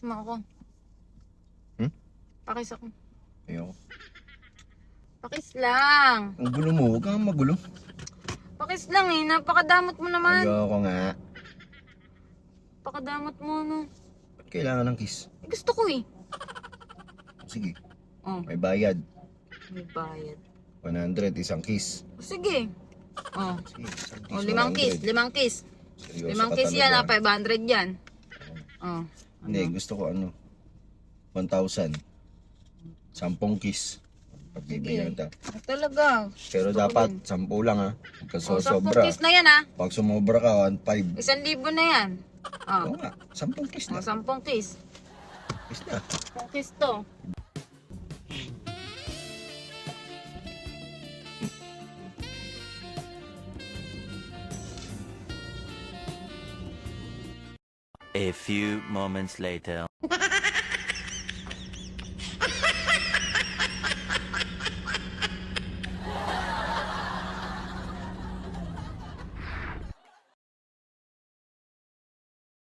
Kiss mo ako. Pakis ako. Ayoko. Pakis lang. Ang gulo mo, huwag kang magulo. Pakis lang eh. Napakadamot mo naman. Ayoko nga. Napakadamot mo, no? Ba't kailangan ng kiss? Eh, gusto ko eh. Sige, Oh, may bayad. may bayad. 100, isang kiss. Sige. Oh, Sige, isang kiss, oh 5 kiss. 100. 5 kiss. Seryoso 5 ka kiss yan ha. talaga. 500 yan. Oh. Hindi, gusto ko 1,000. 10 kiss. Pagbibigyan Sige. kita. Talaga. Pero Gusto ko dapat din. 10 lang ha. Huwag ka Oh, 10 sobra. kiss na yan ha. Pag sumobra ka, 1,500. 1,000 na yan. Oh. Oo nga, 10 kiss Oh, na. 10 kiss. Kiss na. 10 kiss to. A few moments later.